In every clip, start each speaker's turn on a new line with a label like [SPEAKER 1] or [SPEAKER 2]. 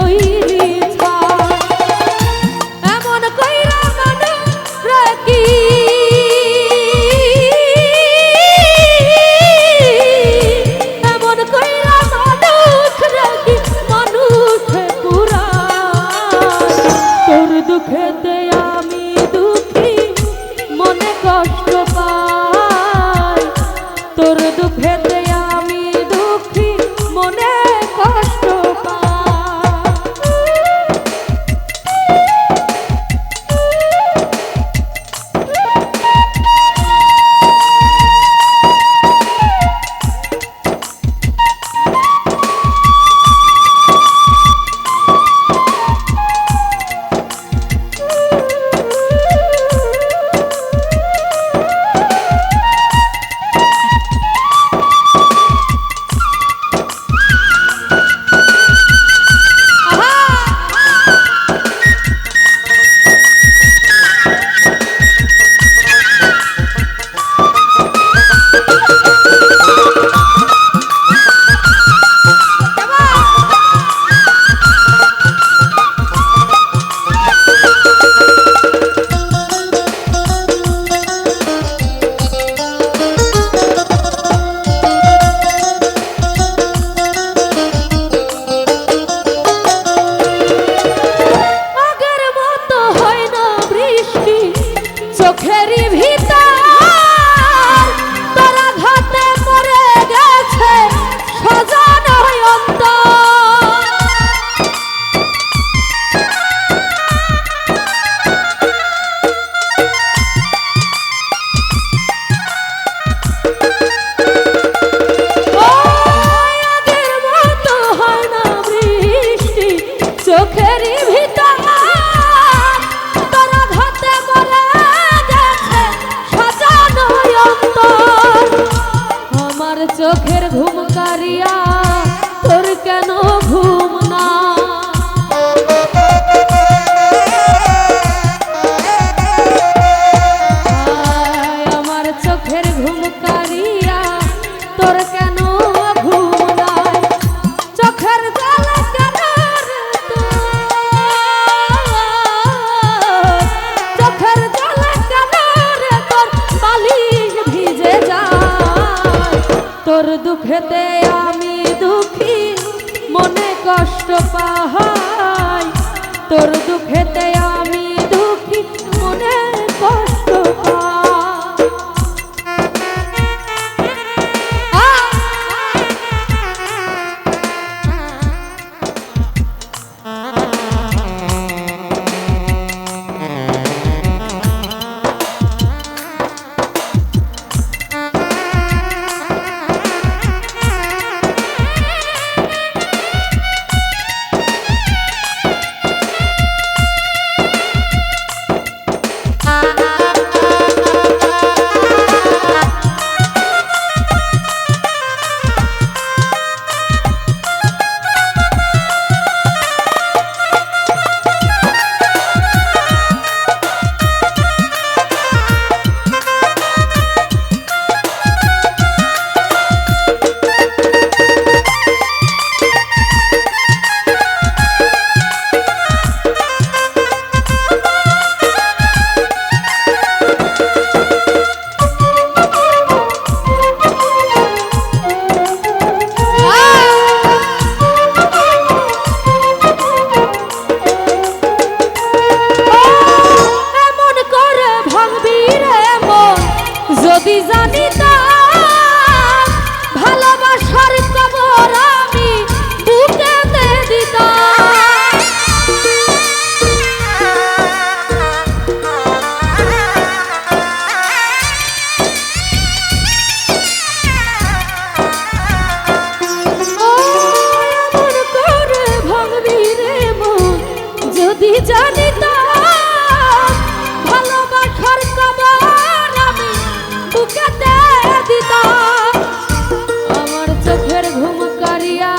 [SPEAKER 1] হইলি ছাই। এমন কইরা মানুষ রাখি এমন কইরা মানুষ রাখি মানুষে পুরাই। তোর দুঃখেতে আমি দুঃখী মনে কষ্ট পাই। তোর দুঃখেতে আমি দুঃখী মনে কষ্ট পাই। চোখেরই ভিতর তোরা ঘাতে মরে গেছে সাজানো অন্তর। আগের মতো হয় না বৃষ্টি চোখেরই ভিতর তোরা ঘাতে মরে আমার চোখের ঘুম কারিয়া তোর কেন ঘুম না। আমার চোখের ঘুম কারিয়া তোর কেন ঘুম নাই। চোখের জল কেন চোখের জল কেন রে তোর বালিশ ভিজে যায়। তোর দুঃখেতে আমি দুঃখী মনে কষ্ট পাই। তোর দুঃখেতে আমি দুঃখী মনে কষ্ট পাই। যদি জানিতাম ভালোবাসার কবর আমি বুকেতে দিতাম। এমন করে ভাঙবি রে মন যদি জানিতাম ভালোবাসার কবর আমি বুকেতে দিতাম। আমার চোখের ঘুম কারিয়া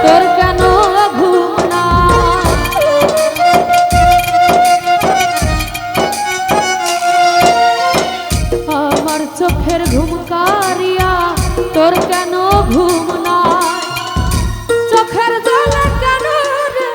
[SPEAKER 1] তোর কেন ঘুম না। আমার চোখের ঘুম কারিয়া তোর কেন ঘুম না। চোখের জলে কেন রে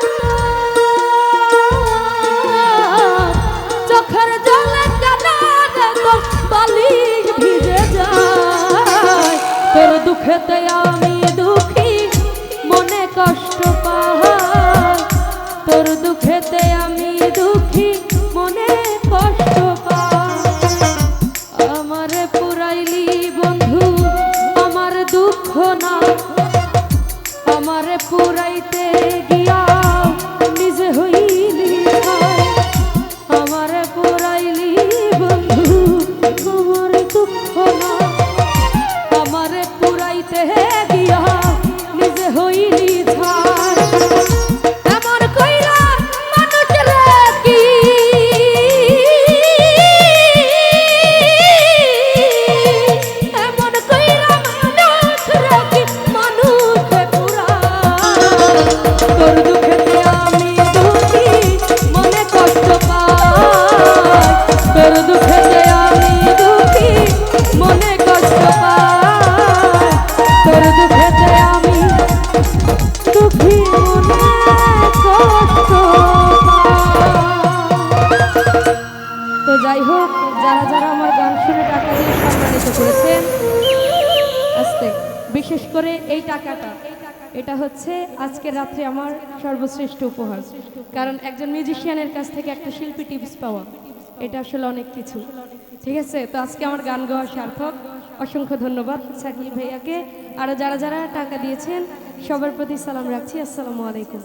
[SPEAKER 1] টাকাটা এটা হচ্ছে আজকের রাত্রে আমার সর্বশ্রেষ্ঠ উপহার, কারণ একজন মিউজিশিয়ানের কাছ থেকে একটা শিল্পী টিপস পাওয়া এটা আসলে অনেক কিছু। ঠিক আছে, তো আজকে আমার গান গাওয়া সার্থক। অসংখ্য ধন্যবাদ সাকিব ভাইয়াকে, আরও যারা যারা টাকা দিয়েছেন সবার প্রতি সালাম রাখছি। আসসালামু আলাইকুম।